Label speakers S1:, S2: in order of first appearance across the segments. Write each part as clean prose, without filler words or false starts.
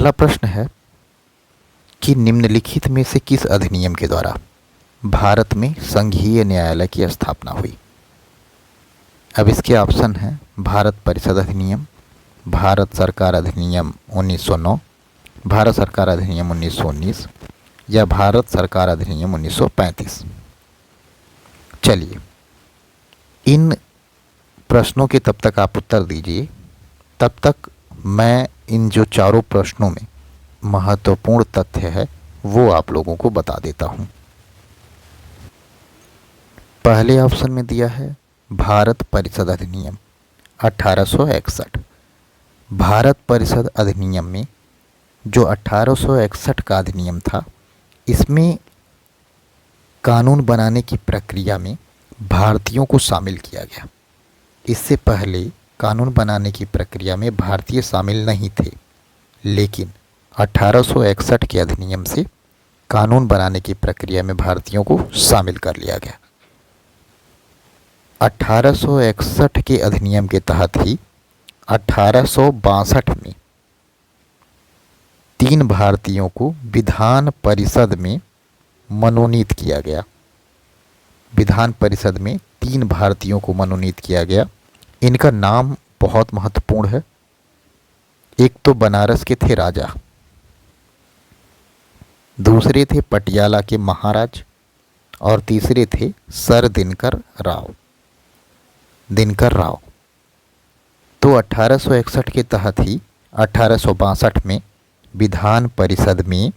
S1: पहला प्रश्न है कि निम्नलिखित में से किस अधिनियम के द्वारा भारत में संघीय न्यायालय की स्थापना हुई। अब इसके ऑप्शन हैं भारत परिषद अधिनियम, भारत सरकार अधिनियम 1909, भारत सरकार अधिनियम 1919 या भारत सरकार अधिनियम 1935। चलिए, इन प्रश्नों के तब तक आप उत्तर दीजिए, तब तक मैं इन जो चारों प्रश्नों में महत्वपूर्ण तथ्य है वो आप लोगों को बता देता हूं। पहले ऑप्शन में दिया है भारत परिषद अधिनियम 1861। भारत परिषद अधिनियम में जो 1861 का अधिनियम था, इसमें कानून बनाने की प्रक्रिया में भारतीयों को शामिल किया गया। इससे पहले कानून बनाने की प्रक्रिया में भारतीय शामिल नहीं थे, लेकिन 1861 के अधिनियम से कानून बनाने की प्रक्रिया में भारतीयों को शामिल कर लिया गया। 1861 के अधिनियम के तहत ही 1862 में 3 भारतीयों को विधान परिषद में मनोनीत किया गया। विधान परिषद में 3 भारतीयों को मनोनीत किया गया। इनका नाम बहुत महत्वपूर्ण है। एक तो बनारस के थे राजा, दूसरे थे पटियाला के महाराज और तीसरे थे सर दिनकर राव। तो 1861 के तहत ही 1862 में विधान परिषद में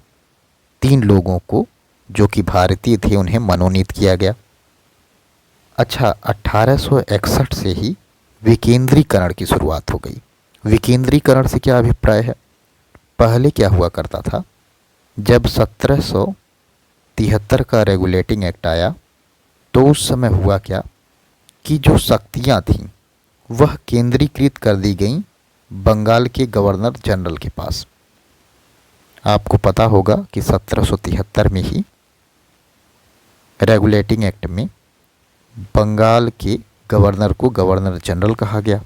S1: 3 लोगों को जो कि भारतीय थे उन्हें मनोनीत किया गया। अच्छा, 1861 से ही विकेंद्रीकरण की शुरुआत हो गई। विकेंद्रीकरण से क्या अभिप्राय है? पहले क्या हुआ करता था, जब 1773 का रेगुलेटिंग एक्ट आया तो उस समय हुआ क्या कि जो शक्तियां थीं वह केंद्रीकृत कर दी गईं बंगाल के गवर्नर जनरल के पास। आपको पता होगा कि 1773 में ही रेगुलेटिंग एक्ट में बंगाल के गवर्नर को गवर्नर जनरल कहा गया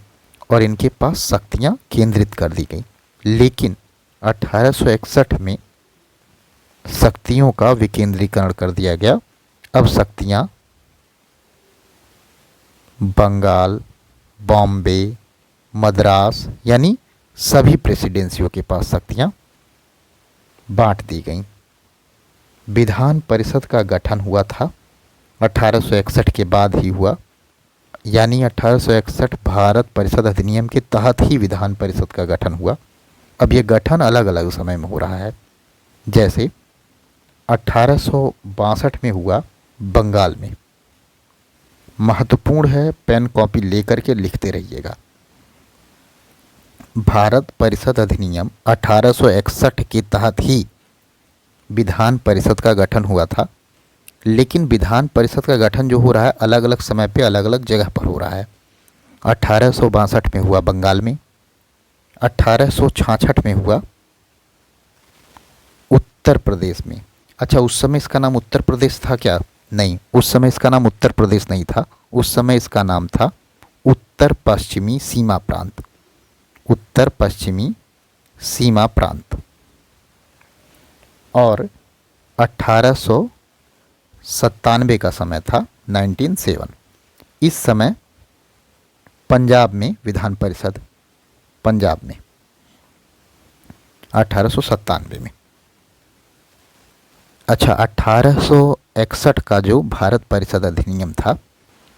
S1: और इनके पास शक्तियां केंद्रित कर दी गई। लेकिन 1861 में शक्तियों का विकेंद्रीकरण कर दिया गया। अब शक्तियां बंगाल, बॉम्बे, मद्रास यानी सभी प्रेसिडेंसियों के पास शक्तियां बांट दी गईं। विधान परिषद का गठन हुआ था 1861 के बाद ही हुआ, यानी 1861 भारत परिषद अधिनियम के तहत ही विधान परिषद का गठन हुआ। अब ये गठन अलग अलग समय में हो रहा है। जैसे 1862 में हुआ बंगाल में। महत्वपूर्ण है, पेन कॉपी लेकर के लिखते रहिएगा। भारत परिषद अधिनियम 1861 के तहत ही विधान परिषद का गठन हुआ था, लेकिन विधान परिषद का गठन जो हो रहा है अलग अलग समय पे अलग अलग जगह पर हो रहा है। 1862 में हुआ बंगाल में, 1866 में हुआ उत्तर प्रदेश में। अच्छा, उस समय इसका नाम उत्तर प्रदेश था क्या? नहीं, उस समय इसका नाम उत्तर प्रदेश नहीं था। उस समय इसका नाम था उत्तर पश्चिमी सीमा प्रांत। उत्तर पश्चिमी सीमा प्रांत। और 1897 का समय था 1907। इस समय पंजाब में विधान परिषद, पंजाब में 1897 में। अच्छा, 1861 का जो भारत परिषद अधिनियम था,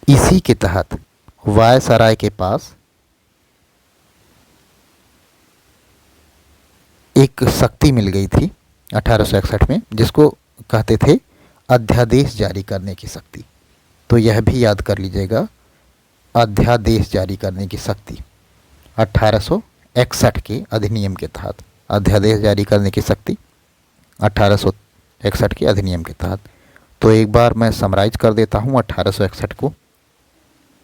S1: इसी के तहत वायसराय के पास एक शक्ति मिल गई थी 1861 में, जिसको कहते थे अध्यादेश जारी करने की शक्ति। तो यह भी याद कर लीजिएगा, अध्यादेश जारी करने की शक्ति 1861 के अधिनियम के तहत। अध्यादेश जारी करने की शक्ति 1861 के अधिनियम के तहत। तो एक बार मैं समराइज कर देता हूँ 1861 को।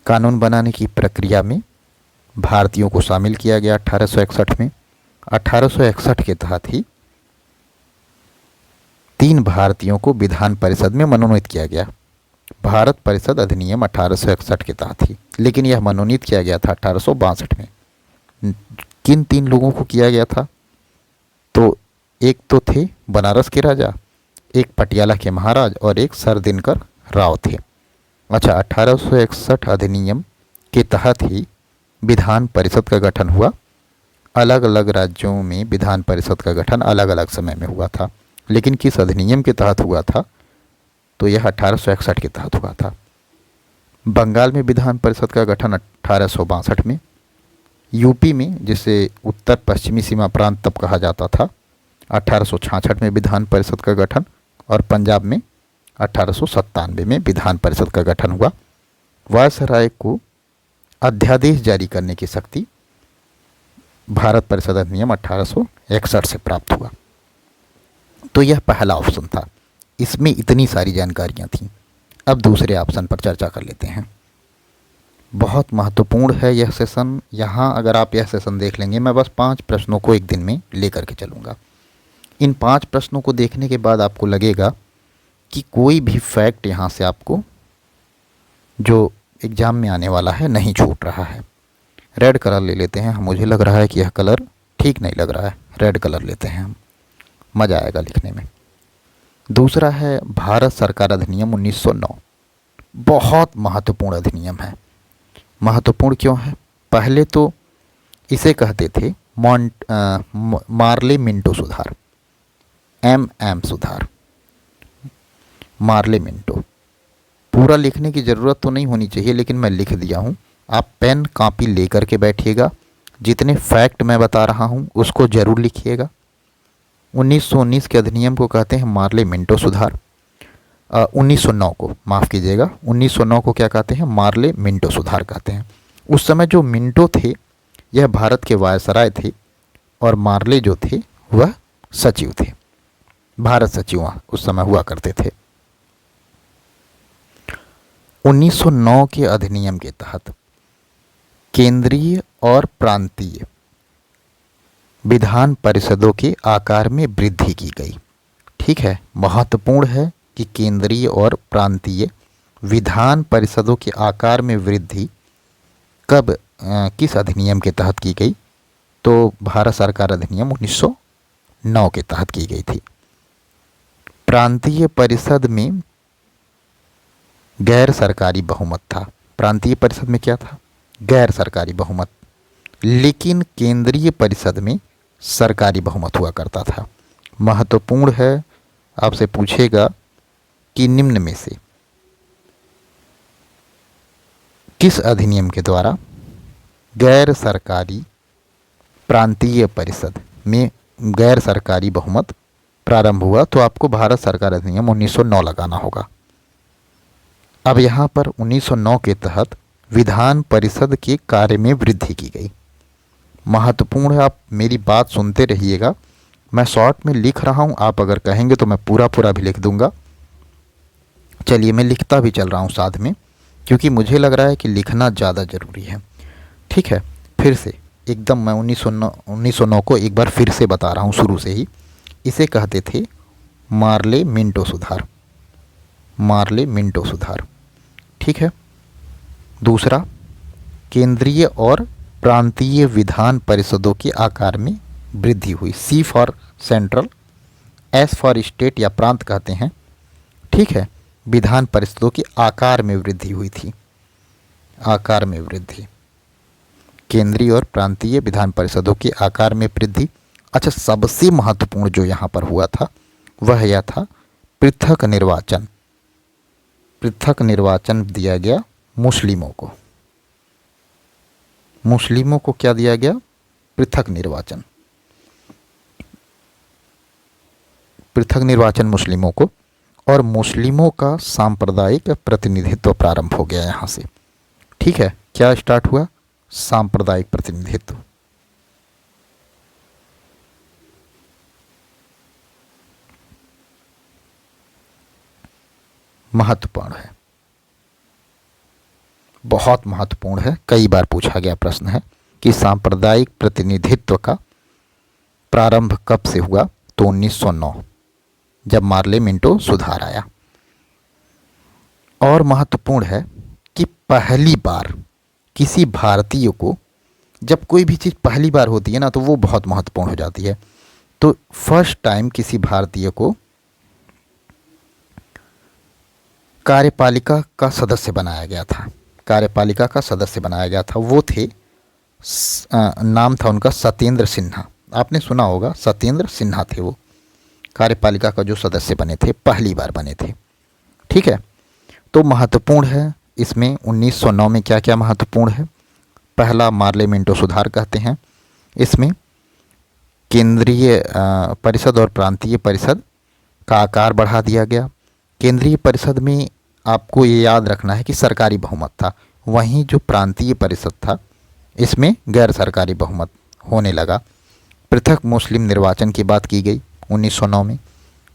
S1: कानून बनाने की प्रक्रिया में भारतीयों को शामिल किया गया 1861 में। 1861 के तहत ही 3 भारतीयों को विधान परिषद में मनोनीत किया गया। भारत परिषद अधिनियम 1861 के तहत ही, लेकिन यह मनोनीत किया गया था 1862 में। किन 3 लोगों को किया गया था? तो एक तो थे बनारस के राजा, एक पटियाला के महाराज और एक सर दिनकर राव थे। अच्छा, 1861 अधिनियम के तहत ही विधान परिषद का गठन हुआ। अलग अलग राज्यों में विधान परिषद का गठन अलग अलग समय में हुआ था, लेकिन किस अधिनियम के तहत हुआ था, तो यह 1861 के तहत हुआ था। बंगाल में विधान परिषद का गठन 1862 में, यूपी में, जिसे उत्तर पश्चिमी सीमा प्रांत तब कहा जाता था, 1866 में विधान परिषद का गठन, और पंजाब में 1897 में विधान परिषद का गठन हुआ। वायसराय को अध्यादेश जारी करने की शक्ति भारत परिषद अधिनियम 1861 से प्राप्त हुआ। तो यह पहला ऑप्शन था, इसमें इतनी सारी जानकारियां थीं। अब दूसरे ऑप्शन पर चर्चा कर लेते हैं। बहुत महत्वपूर्ण है यह सेशन। यहाँ अगर आप यह सेशन देख लेंगे, मैं बस 5 प्रश्नों को एक दिन में लेकर के चलूँगा। इन 5 प्रश्नों को देखने के बाद आपको लगेगा कि कोई भी फैक्ट यहाँ से आपको जो एग्ज़ाम में आने वाला है नहीं छूट रहा है। रेड कलर ले लेते हैं। मुझे लग रहा है कि यह कलर ठीक नहीं लग रहा है, रेड कलर लेते हैं हम, मज़ा आएगा लिखने में। दूसरा है भारत सरकार अधिनियम 1909। बहुत महत्वपूर्ण अधिनियम है। महत्वपूर्ण क्यों है? पहले तो इसे कहते थे मार्ले मिंटो सुधार, MM सुधार, मार्ले मिंटो। पूरा लिखने की ज़रूरत तो नहीं होनी चाहिए, लेकिन मैं लिख दिया हूँ। आप पेन कॉपी लेकर के बैठिएगा, जितने फैक्ट मैं बता रहा हूँ उसको ज़रूर लिखिएगा। 1919 के अधिनियम को कहते हैं मार्ले मिंटो सुधार। 1909 को, माफ़ कीजिएगा, 1909 को क्या कहते हैं? मार्ले मिंटो सुधार कहते हैं। उस समय जो मिंटो थे यह भारत के वायसराय थे, और मार्ले जो थे वह सचिव थे, भारत सचिव उस समय हुआ करते थे। 1909 के अधिनियम के तहत केंद्रीय और प्रांतीय विधान परिषदों के आकार में वृद्धि की गई। ठीक है, महत्वपूर्ण है कि केंद्रीय और प्रांतीय विधान परिषदों के आकार में वृद्धि कब किस अधिनियम के तहत की गई? तो भारत सरकार अधिनियम 1909 के तहत की गई थी। प्रांतीय परिषद में गैर सरकारी बहुमत था। प्रांतीय परिषद में क्या था? गैर सरकारी बहुमत। लेकिन केंद्रीय परिषद में सरकारी बहुमत हुआ करता था। महत्वपूर्ण है, आपसे पूछेगा कि निम्न में से किस अधिनियम के द्वारा गैर सरकारी प्रांतीय परिषद में गैर सरकारी बहुमत प्रारंभ हुआ? तो आपको भारत सरकार अधिनियम 1909 लगाना होगा। अब यहाँ पर 1909 के तहत विधान परिषद के कार्य में वृद्धि की गई। महत्वपूर्ण है, आप मेरी बात सुनते रहिएगा। मैं शॉर्ट में लिख रहा हूँ, आप अगर कहेंगे तो मैं पूरा पूरा भी लिख दूंगा। चलिए, मैं लिखता भी चल रहा हूँ साथ में, क्योंकि मुझे लग रहा है कि लिखना ज़्यादा ज़रूरी है। ठीक है, फिर से एकदम मैं 1909 को एक बार फिर से बता रहा हूँ शुरू से ही। इसे कहते थे मार्ले मिंटो सुधार, मार्ले मिंटो सुधार। ठीक है। दूसरा, केंद्रीय और प्रांतीय विधान परिषदों के आकार में वृद्धि हुई। C for central, S for state या प्रांत कहते हैं। ठीक है, विधान परिषदों के आकार में वृद्धि हुई थी। आकार में वृद्धि, केंद्रीय और प्रांतीय विधान परिषदों के आकार में वृद्धि। अच्छा, सबसे महत्वपूर्ण जो यहाँ पर हुआ था वह यह था पृथक निर्वाचन। पृथक निर्वाचन दिया गया मुस्लिमों को। मुस्लिमों को क्या दिया गया? पृथक निर्वाचन। पृथक निर्वाचन मुस्लिमों को, और मुस्लिमों का सांप्रदायिक प्रतिनिधित्व प्रारंभ हो गया यहाँ से। ठीक है, क्या स्टार्ट हुआ? सांप्रदायिक प्रतिनिधित्व। महत्वपूर्ण है, बहुत महत्वपूर्ण है। कई बार पूछा गया प्रश्न है कि सांप्रदायिक प्रतिनिधित्व का प्रारंभ कब से हुआ? तो 1909, जब मार्ले मिंटो सुधार आया। और महत्वपूर्ण है कि पहली बार किसी भारतीय को, जब कोई भी चीज़ पहली बार होती है ना, तो वो बहुत महत्वपूर्ण हो जाती है। तो फर्स्ट टाइम किसी भारतीय को कार्यपालिका का सदस्य बनाया गया था। कार्यपालिका का सदस्य बनाया गया था, वो थे नाम था उनका सत्येंद्र सिन्हा। आपने सुना होगा, सत्येंद्र सिन्हा थे वो कार्यपालिका का जो सदस्य बने थे, पहली बार बने थे। ठीक है, तो महत्वपूर्ण है इसमें 1909 में क्या क्या महत्वपूर्ण है। पहला, मार्ले मिंटो सुधार कहते हैं। इसमें केंद्रीय परिषद और प्रांतीय परिषद का आकार बढ़ा दिया गया। केंद्रीय परिषद में आपको ये याद रखना है कि सरकारी बहुमत था, वहीं जो प्रांतीय परिषद था इसमें गैर सरकारी बहुमत होने लगा। पृथक मुस्लिम निर्वाचन की बात की गई 1909 में।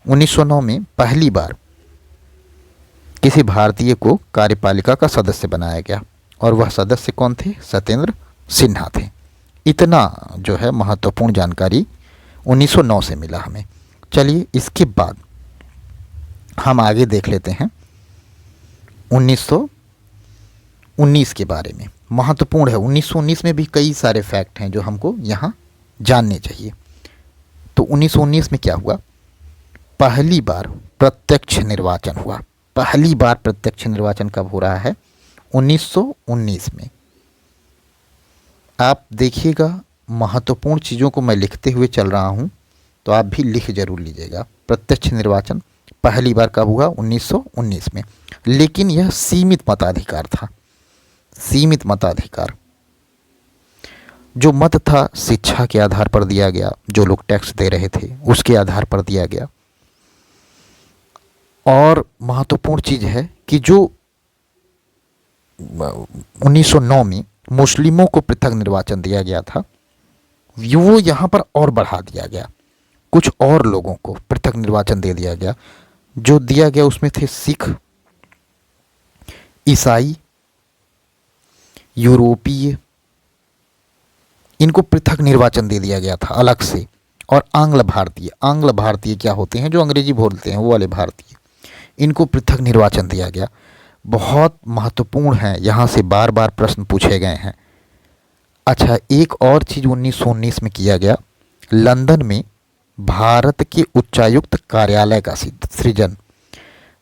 S1: 1909 में पहली बार किसी भारतीय को कार्यपालिका का सदस्य बनाया गया और वह सदस्य कौन थे? सत्येंद्र सिन्हा थे। इतना जो है महत्वपूर्ण जानकारी 1909 से मिला हमें। चलिए इसके बाद हम आगे देख लेते हैं 1919 के बारे में। महत्वपूर्ण है, 1919 में भी कई सारे फैक्ट हैं जो हमको यहाँ जानने चाहिए। तो 1919 में क्या हुआ? पहली बार प्रत्यक्ष निर्वाचन हुआ। पहली बार प्रत्यक्ष निर्वाचन कब हो रहा है? 1919 में। आप देखिएगा, महत्वपूर्ण चीज़ों को मैं लिखते हुए चल रहा हूँ, तो आप भी लिख जरूर लीजिएगा। प्रत्यक्ष निर्वाचन पहली बार कब हुआ? 1919 में। लेकिन यह सीमित मताधिकार था। सीमित मताधिकार, जो मत था शिक्षा के आधार पर दिया गया, जो लोग टैक्स दे रहे थे उसके आधार पर दिया गया। और महत्वपूर्ण चीज़ है कि जो 1909 में मुस्लिमों को पृथक निर्वाचन दिया गया था, वो यहाँ पर और बढ़ा दिया गया। कुछ और लोगों को पृथक निर्वाचन दे दिया गया। जो दिया गया उसमें थे सिख, ईसाई, यूरोपीय, इनको पृथक निर्वाचन दे दिया गया था अलग से। और आंग्ल भारतीय, आंग्ल भारतीय क्या होते हैं? जो अंग्रेजी बोलते हैं वो वाले भारतीय, इनको पृथक निर्वाचन दिया गया। बहुत महत्वपूर्ण है, यहाँ से बार बार प्रश्न पूछे गए हैं। अच्छा, एक और चीज़ 1919 में किया गया, लंदन में भारत के उच्चायुक्त कार्यालय का सृजन।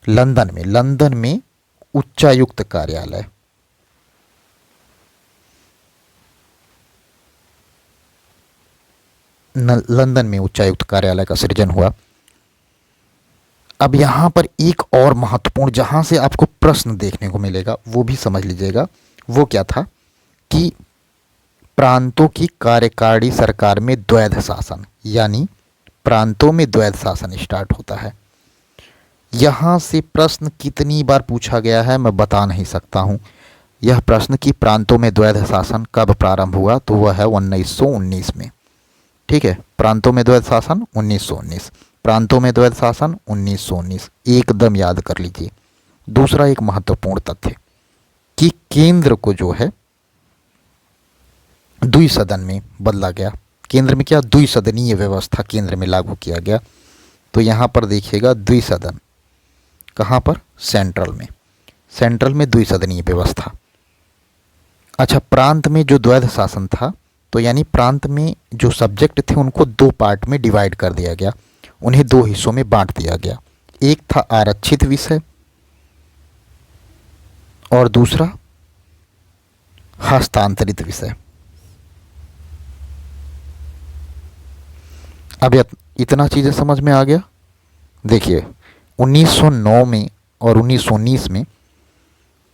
S1: लंदन में उच्चायुक्त कार्यालय, लंदन में उच्चायुक्त कार्यालय का सृजन हुआ। अब यहाँ पर एक और महत्वपूर्ण, जहाँ से आपको प्रश्न देखने को मिलेगा, वो भी समझ लीजिएगा। वो क्या था कि प्रांतों की कार्यकारिणी सरकार में द्वैध शासन, यानी प्रांतों में द्वैध शासन स्टार्ट होता है। यहाँ से प्रश्न कितनी बार पूछा गया है मैं बता नहीं सकता हूँ। यह प्रश्न कि प्रांतों में द्वैध शासन कब प्रारंभ हुआ, तो वह है 1919 में। ठीक है, प्रांतों में द्वैध शासन 1919, प्रांतों में द्वैध शासन 1919, एकदम याद कर लीजिए। दूसरा एक महत्वपूर्ण तथ्य कि केंद्र को जो है द्विसदन में बदला गया। केंद्र में क्या? द्विसदनीय व्यवस्था केंद्र में लागू किया गया। तो यहाँ पर देखिएगा द्विसदन, कहाँ पर? सेंट्रल में। सेंट्रल में द्विसदनीय व्यवस्था। अच्छा, प्रांत में जो द्वैध शासन था, तो यानी प्रांत में जो सब्जेक्ट थे उनको दो पार्ट में डिवाइड कर दिया गया, उन्हें दो हिस्सों में बांट दिया गया। एक था आरक्षित विषय और दूसरा हस्तांतरित विषय। अब इतना चीज़ें समझ में आ गया। देखिए 1909 में और 1919 में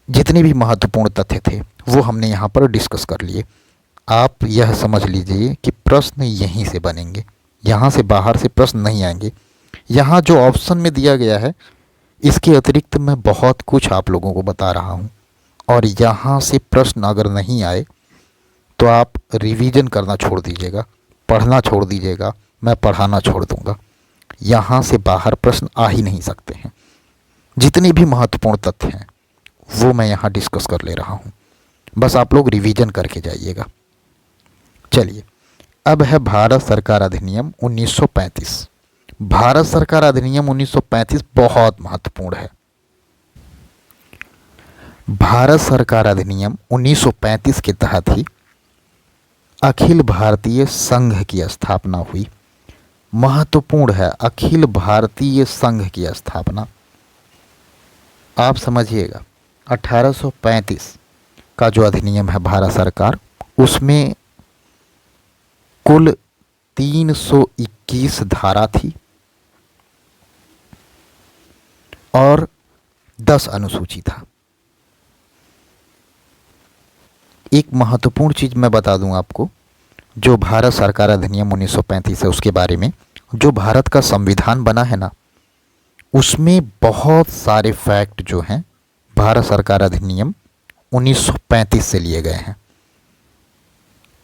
S1: जितने भी महत्वपूर्ण तथ्य थे वो हमने यहाँ पर डिस्कस कर लिए। आप यह समझ लीजिए कि प्रश्न यहीं से बनेंगे, यहाँ से बाहर से प्रश्न नहीं आएंगे। यहाँ जो ऑप्शन में दिया गया है, इसके अतिरिक्त मैं बहुत कुछ आप लोगों को बता रहा हूँ। और यहाँ से प्रश्न अगर नहीं आए तो आप रिवीजन करना छोड़ दीजिएगा, पढ़ना छोड़ दीजिएगा, मैं पढ़ाना छोड़ दूँगा। यहाँ से बाहर प्रश्न आ ही नहीं सकते हैं। जितने भी महत्वपूर्ण तथ्य हैं वो मैं यहाँ डिस्कस कर ले रहा हूँ, बस आप लोग रिवीजन करके जाइएगा। चलिए, अब है भारत सरकार अधिनियम 1935। भारत सरकार अधिनियम 1935 बहुत महत्वपूर्ण है। भारत सरकार अधिनियम 1935 के तहत ही अखिल भारतीय संघ की स्थापना हुई। महत्वपूर्ण है अखिल भारतीय संघ की स्थापना। आप समझिएगा 1835 का जो अधिनियम है भारत सरकार, उसमें कुल 321 धारा थी और 10 अनुसूची था। एक महत्वपूर्ण चीज मैं बता दूं आपको, जो भारत सरकार अधिनियम 1935 है उसके बारे में, जो भारत का संविधान बना है ना, उसमें बहुत सारे फैक्ट जो हैं भारत सरकार अधिनियम 1935 से लिए गए हैं।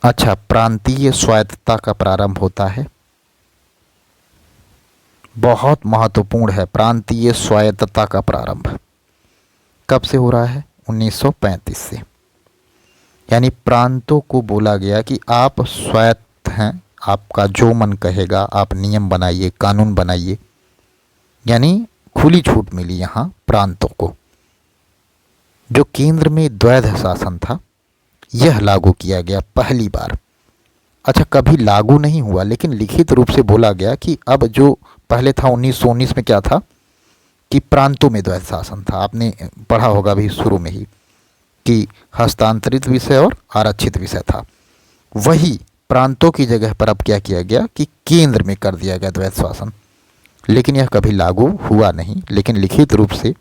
S1: अच्छा, प्रांतीय स्वायत्तता का प्रारंभ होता है, बहुत महत्वपूर्ण है, प्रांतीय स्वायत्तता का प्रारंभ कब से हो रहा है? 1935 से। यानी प्रांतों को बोला गया कि आप स्वायत्त हैं, आपका जो मन कहेगा आप नियम बनाइए, कानून बनाइए, यानी खुली छूट मिली यहाँ प्रांतों को। जो केंद्र में द्वैध शासन था यह लागू किया गया पहली बार। अच्छा, कभी लागू नहीं हुआ लेकिन लिखित रूप से बोला गया कि अब जो पहले था 1919 में क्या था कि प्रांतों में द्वैध शासन था। आपने पढ़ा होगा भी शुरू में ही कि हस्तांतरित विषय और आरक्षित विषय था। वही प्रांतों की जगह पर अब क्या किया गया कि केंद्र में कर दिया गया द्वैध शासन, लेकिन यह कभी लागू हुआ नहीं। लेकिन लिखित रूप से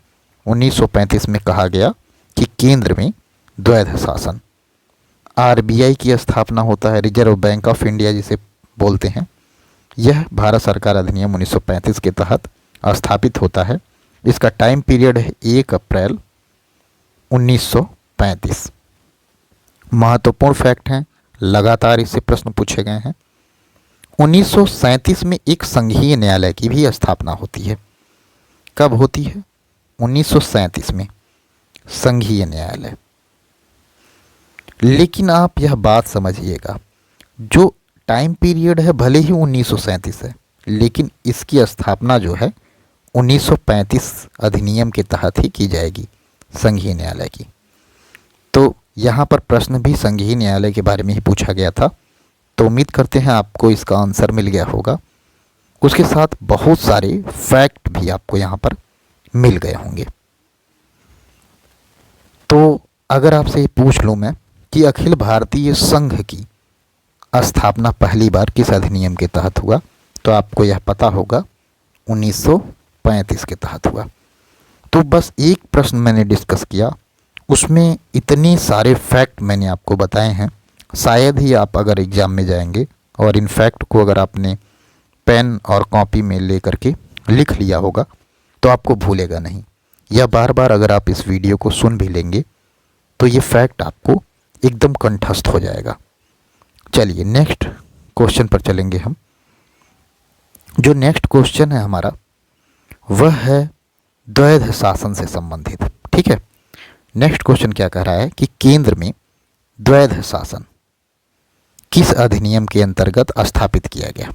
S1: 1935 में कहा गया कि केंद्र में द्वैध शासन। आरबीआई की स्थापना होता है, रिजर्व बैंक ऑफ इंडिया जिसे बोलते हैं। यह भारत सरकार अधिनियम 1935 के तहत स्थापित होता है। इसका टाइम पीरियड है 1 अप्रैल 1935। महत्वपूर्ण फैक्ट हैं, लगातार इससे प्रश्न पूछे गए हैं। 1937 में एक संघीय न्यायालय की भी स्थापना होती है। कब होती है? 1937 में संघीय न्यायालय। लेकिन आप यह बात समझिएगा, जो टाइम पीरियड है भले ही 1937 है, लेकिन इसकी स्थापना जो है 1935 अधिनियम के तहत ही की जाएगी संघीय न्यायालय की। तो यहाँ पर प्रश्न भी संघीय न्यायालय के बारे में ही पूछा गया था। तो उम्मीद करते हैं आपको इसका आंसर मिल गया होगा। उसके साथ बहुत सारे फैक्ट भी आपको यहाँ पर मिल गए होंगे। तो अगर आपसे ये पूछ लूँ मैं कि अखिल भारतीय संघ की स्थापना पहली बार किस अधिनियम के तहत हुआ, तो आपको यह पता होगा 1935 के तहत हुआ। तो बस एक प्रश्न मैंने डिस्कस किया, उसमें इतने सारे फैक्ट मैंने आपको बताए हैं। शायद ही आप अगर एग्ज़ाम में जाएंगे और इन फैक्ट को अगर आपने पेन और कॉपी में ले करके लिख लिया होगा तो आपको भूलेगा नहीं, या बार बार अगर आप इस वीडियो को सुन भी लेंगे तो ये फैक्ट आपको एकदम कंठस्थ हो जाएगा। चलिए नेक्स्ट क्वेश्चन पर चलेंगे हम। जो नेक्स्ट क्वेश्चन है हमारा वह है द्वैध शासन से संबंधित। ठीक है, नेक्स्ट क्वेश्चन क्या कह रहा है कि केंद्र में द्वैध शासन किस अधिनियम के अंतर्गत स्थापित किया गया।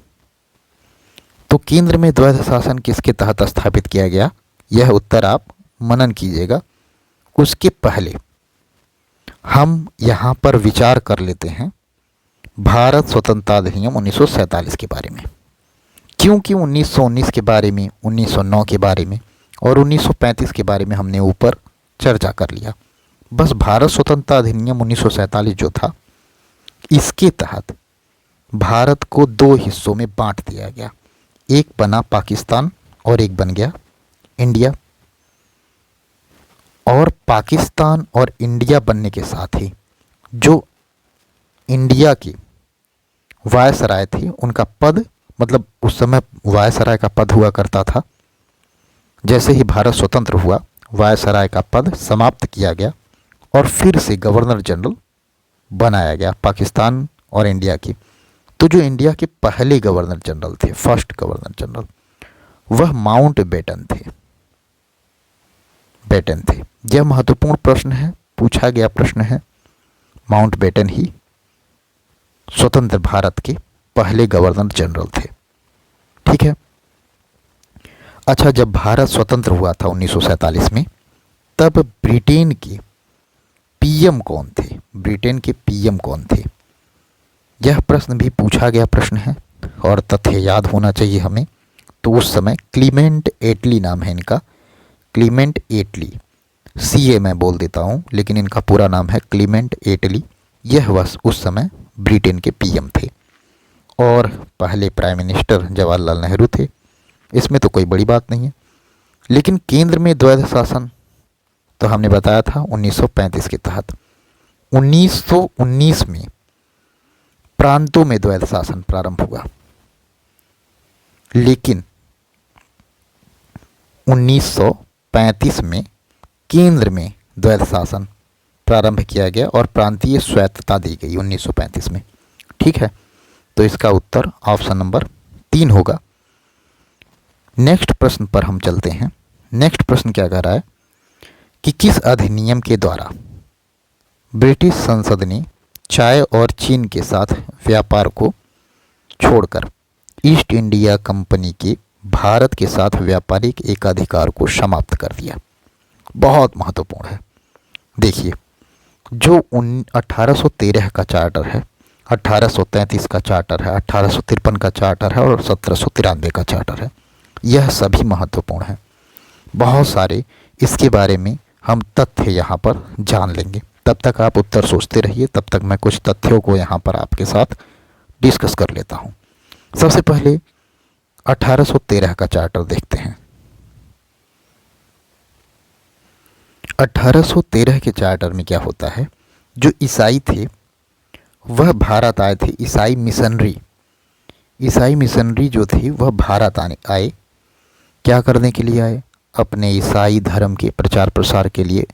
S1: तो केंद्र में द्वैध शासन किसके तहत स्थापित किया गया, यह उत्तर आप मनन कीजिएगा। उसके पहले हम यहाँ पर विचार कर लेते हैं भारत स्वतंत्रता अधिनियम 1947 के बारे में, क्योंकि 1919 के बारे में, 1909 के बारे में और 1935 के बारे में हमने ऊपर चर्चा कर लिया। बस भारत स्वतंत्रता अधिनियम 1947 जो था, इसके तहत भारत को दो हिस्सों में बांट दिया गया। एक बना पाकिस्तान और एक बन गया इंडिया। और पाकिस्तान और इंडिया बनने के साथ ही जो इंडिया के वायसराय थे उनका पद, मतलब उस समय वायसराय का पद हुआ करता था, जैसे ही भारत स्वतंत्र हुआ वायसराय का पद समाप्त किया गया और फिर से गवर्नर जनरल बनाया गया पाकिस्तान और इंडिया की। तो जो इंडिया के पहले गवर्नर जनरल थे, फर्स्ट गवर्नर जनरल, वह माउंट बेटन थे। यह महत्वपूर्ण प्रश्न है, पूछा गया प्रश्न है। माउंट बेटन ही स्वतंत्र भारत के पहले गवर्नर जनरल थे। ठीक है। अच्छा, जब भारत स्वतंत्र हुआ था 1947 में, तब ब्रिटेन के पीएम कौन थे? ब्रिटेन के पीएम कौन थे? यह प्रश्न भी पूछा गया प्रश्न है और तथ्य याद होना चाहिए हमें। तो उस समय क्लीमेंट एटली नाम है इनका, क्लीमेंट एटली, सीए मैं बोल देता हूँ, लेकिन इनका पूरा नाम है क्लीमेंट एटली। यह वह उस समय ब्रिटेन के पीएम थे और पहले प्राइम मिनिस्टर जवाहरलाल नेहरू थे। इसमें तो कोई बड़ी बात नहीं है। लेकिन केंद्र में द्वैध शासन तो हमने बताया था 1935 के तहत। 1919 में प्रांतों में द्वैध शासन प्रारंभ हुआ, लेकिन 1935 में केंद्र में द्वैध शासन प्रारंभ किया गया और प्रांतीय स्वायत्तता दी गई 1935 में। ठीक है, तो इसका उत्तर ऑप्शन नंबर 3 होगा। नेक्स्ट प्रश्न पर हम चलते हैं। नेक्स्ट प्रश्न क्या कह रहा है कि किस अधिनियम के द्वारा ब्रिटिश संसद ने चाय और चीन के साथ व्यापार को छोड़कर ईस्ट इंडिया कंपनी के भारत के साथ व्यापारिक एकाधिकार को समाप्त कर दिया। बहुत महत्वपूर्ण है। देखिए, जो 1813 का चार्टर है, 1833 का चार्टर है, 1853 का चार्टर है और 1793 का चार्टर है, यह सभी महत्वपूर्ण हैं। बहुत सारे इसके बारे में हम तथ्य यहाँ पर जान लेंगे। तब तक आप उत्तर सोचते रहिए, तब तक मैं कुछ तथ्यों को यहाँ पर आपके साथ डिस्कस कर लेता हूँ। सबसे पहले 1813 का चार्टर देखते हैं। 1813 के चार्टर में क्या होता है, जो ईसाई थे वह भारत आए थे। ईसाई मिशनरी जो थे वह भारत आए। क्या करने के लिए आए? अपने ईसाई धर्म के प्रचार प्रसार के लिए।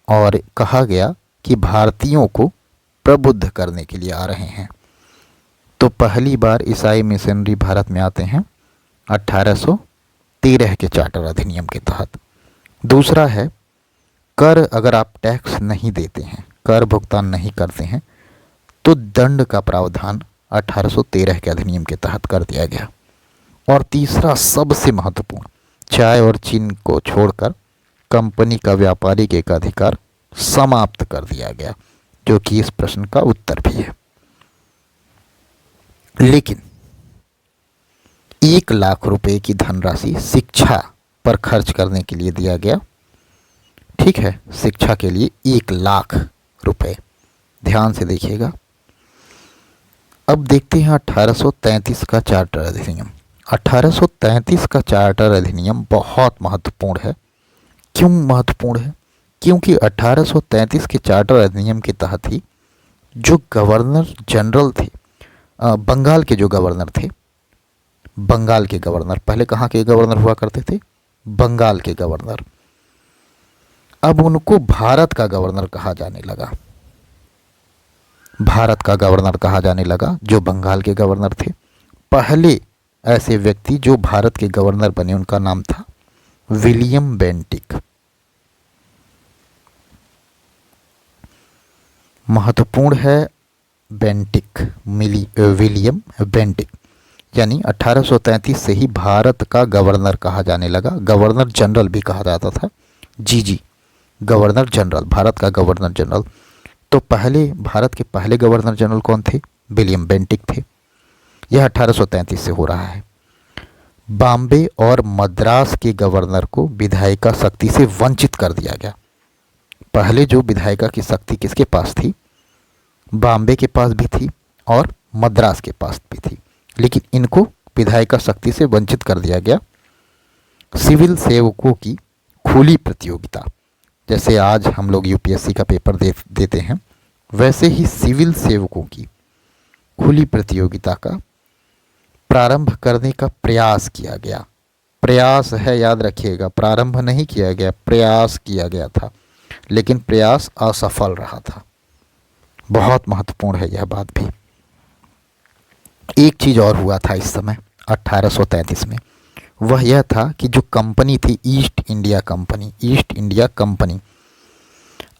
S1: और कहा गया कि भारतीयों को प्रबुद्ध करने के लिए आ रहे हैं। तो पहली बार ईसाई मिशनरी भारत में आते हैं 1813 के चार्टर अधिनियम के तहत। दूसरा है कर, अगर आप टैक्स नहीं देते हैं, कर भुगतान नहीं करते हैं, तो दंड का प्रावधान 1813 के अधिनियम के तहत कर दिया गया। और तीसरा सबसे महत्वपूर्ण, चाय और चीन को छोड़कर कंपनी का व्यापारिक एकाधिकार समाप्त कर दिया गया, जो कि इस प्रश्न का उत्तर भी है। लेकिन 1 लाख रुपए की धनराशि शिक्षा पर खर्च करने के लिए दिया गया। ठीक है, शिक्षा के लिए 1 लाख रुपए। ध्यान से देखिएगा। अब देखते हैं 1833 का चार्टर अधिनियम। 1833 का चार्टर अधिनियम बहुत महत्वपूर्ण है। क्यों महत्वपूर्ण है? क्योंकि 1833 के चार्टर अधिनियम के तहत ही जो गवर्नर जनरल थे, बंगाल के जो गवर्नर थे, बंगाल के गवर्नर, पहले कहाँ के गवर्नर हुआ करते थे? बंगाल के गवर्नर। अब उनको भारत का गवर्नर कहा जाने लगा। भारत का गवर्नर कहा जाने लगा जो बंगाल के गवर्नर थे। पहले ऐसे व्यक्ति जो भारत के गवर्नर बने उनका नाम था विलियम बेंटिक। महत्वपूर्ण है बेंटिक, विलियम बेंटिक। यानी 1833 से ही भारत का गवर्नर कहा जाने लगा। गवर्नर जनरल भी कहा जाता था। जी, गवर्नर जनरल, भारत का गवर्नर जनरल। तो पहले भारत के पहले गवर्नर जनरल कौन थे? विलियम बेंटिक थे। यह 1833 से हो रहा है। बॉम्बे और मद्रास के गवर्नर को विधायिका शक्ति से वंचित कर दिया गया। पहले जो विधायिका की शक्ति किसके पास थी? बॉम्बे के पास भी थी और मद्रास के पास भी थी, लेकिन इनको विधायिका शक्ति से वंचित कर दिया गया। सिविल सेवकों की खुली प्रतियोगिता, जैसे आज हम लोग यूपीएससी का पेपर देते हैं, वैसे ही सिविल सेवकों की खुली प्रतियोगिता का प्रारंभ करने का प्रयास किया गया। प्रयास है, याद रखिएगा, प्रारंभ नहीं किया गया, प्रयास किया गया था, लेकिन प्रयास असफल रहा था। बहुत महत्वपूर्ण है यह बात भी। एक चीज़ और हुआ था इस समय 1833 में, वह यह था कि जो कंपनी थी ईस्ट इंडिया कंपनी,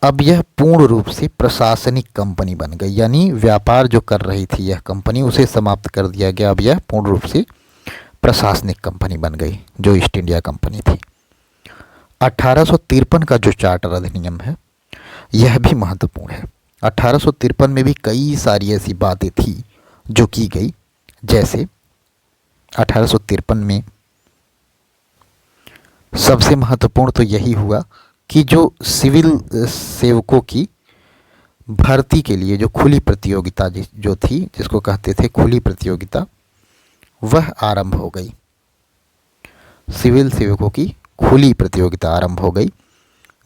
S1: अब यह पूर्ण रूप से प्रशासनिक कंपनी बन गई। यानी व्यापार जो कर रही थी यह कंपनी, उसे समाप्त कर दिया गया। अब यह पूर्ण रूप से प्रशासनिक कंपनी बन गई, जो ईस्ट इंडिया कंपनी थी। 1853 का जो चार्टर अधिनियम है यह भी महत्वपूर्ण है। 1853 में भी कई सारी ऐसी बातें थी जो की गई, जैसे 1853 में सबसे महत्वपूर्ण तो यही हुआ कि जो सिविल सेवकों की भर्ती के लिए जो खुली प्रतियोगिता जो थी, जिसको कहते थे खुली प्रतियोगिता, वह आरंभ हो गई। सिविल सेवकों की खुली प्रतियोगिता आरंभ हो गई।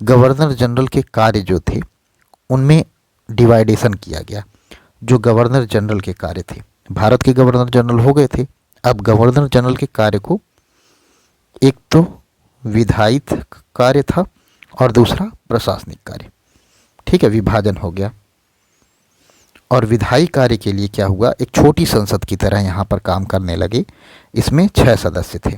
S1: गवर्नर जनरल के कार्य जो थे उनमें डिवाइडेशन किया गया। जो गवर्नर जनरल के कार्य थे, भारत के गवर्नर जनरल हो गए थे, अब गवर्नर जनरल के कार्य को एक तो विधायी कार्य था और दूसरा प्रशासनिक कार्य, ठीक है, विभाजन हो गया। और विधायी कार्य के लिए क्या हुआ, एक छोटी संसद की तरह यहाँ पर काम करने लगे। इसमें 6 सदस्य थे।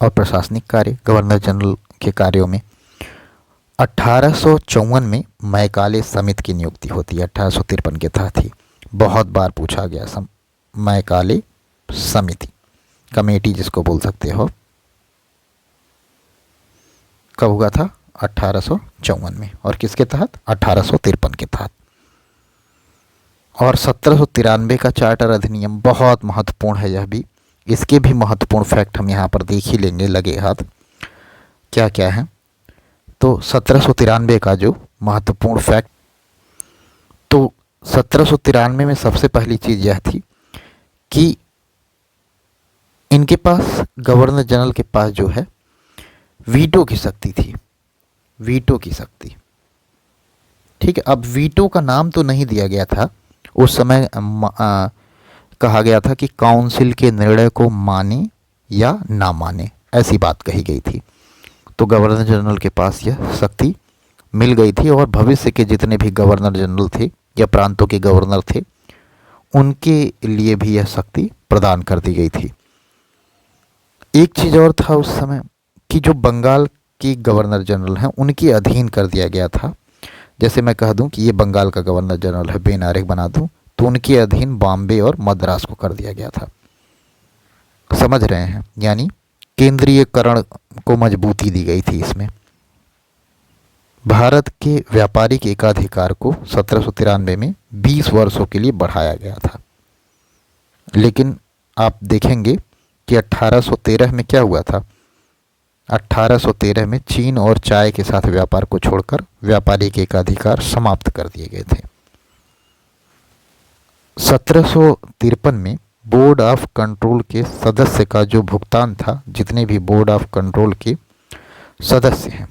S1: और प्रशासनिक कार्य, गवर्नर जनरल के कार्यों में 1854 में मैकाले समिति की नियुक्ति होती है। 1853 के तहत ही बहुत बार पूछा गया मैकाले समिति, कमेटी जिसको बोल सकते हो, कब हुआ था? 1854 में। और किसके तहत? 1853 के तहत। और 1793 का चार्टर अधिनियम बहुत महत्वपूर्ण है। यह भी, इसके भी महत्वपूर्ण फैक्ट हम यहाँ पर देख ही लेंगे लगे हाथ, क्या क्या है। तो 1793 का जो महत्वपूर्ण फैक्ट, तो 1793 में सबसे पहली चीज़ यह थी कि इनके पास, गवर्नर जनरल के पास जो है वीटो की शक्ति थी, वीटो की शक्ति, ठीक है। अब वीटो का नाम तो नहीं दिया गया था उस समय, कहा गया था कि काउंसिल के निर्णय को माने या ना माने, ऐसी बात कही गई थी। तो गवर्नर जनरल के पास यह शक्ति मिल गई थी और भविष्य के जितने भी गवर्नर जनरल थे या प्रांतों के गवर्नर थे, उनके लिए भी यह शक्ति प्रदान कर दी गई थी। एक चीज़ और था उस समय कि जो बंगाल के गवर्नर जनरल हैं उनके अधीन कर दिया गया था। जैसे मैं कह दूं कि ये बंगाल का गवर्नर जनरल है, बेनारिक बना दूं, तो उनके अधीन बॉम्बे और मद्रास को कर दिया गया था। समझ रहे हैं? यानी केंद्रीयकरण को मजबूती दी गई थी इसमें। भारत के व्यापारिक एकाधिकार को 1793 में 20 वर्षों के लिए बढ़ाया गया था। लेकिन आप देखेंगे कि 1813 में क्या हुआ था? 1813 में चीन और चाय के साथ व्यापार को छोड़कर व्यापारिक एकाधिकार समाप्त कर दिए गए थे। 1753 में बोर्ड ऑफ कंट्रोल के सदस्य का जो भुगतान था, जितने भी बोर्ड ऑफ कंट्रोल के सदस्य हैं,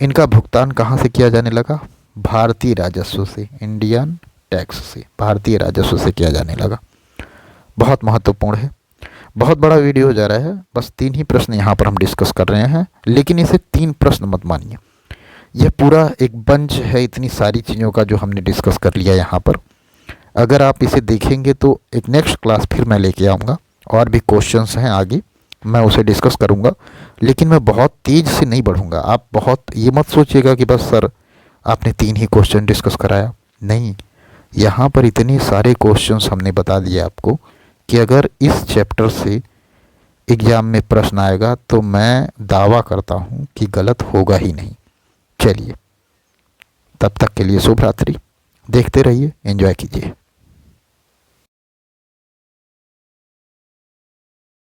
S1: इनका भुगतान कहाँ से किया जाने लगा? भारतीय राजस्व से, इंडियन टैक्स से, भारतीय राजस्व से किया जाने लगा। बहुत महत्वपूर्ण है। बहुत बड़ा वीडियो हो जा रहा है, बस 3 ही प्रश्न यहाँ पर हम डिस्कस कर रहे हैं, लेकिन इसे 3 प्रश्न मत मानिए। यह पूरा एक बंच है इतनी सारी चीज़ों का जो हमने डिस्कस कर लिया यहाँ पर। अगर आप इसे देखेंगे तो एक नेक्स्ट क्लास फिर मैं लेके आऊँगा, और भी क्वेश्चंस हैं आगे, मैं उसे डिस्कस करूँगा, लेकिन मैं बहुत तेज़ से नहीं बढ़ूँगा। आप बहुत ये मत सोचिएगा कि बस सर आपने 3 ही क्वेश्चन डिस्कस कराया, नहीं, यहाँ पर इतने सारे क्वेश्चंस हमने बता दिए आपको कि अगर इस चैप्टर से एग्ज़ाम में प्रश्न आएगा तो मैं दावा करता हूँ कि गलत होगा ही नहीं। चलिए, तब तक के लिए शुभ रात्रि। देखते रहिए, एंजॉय कीजिए।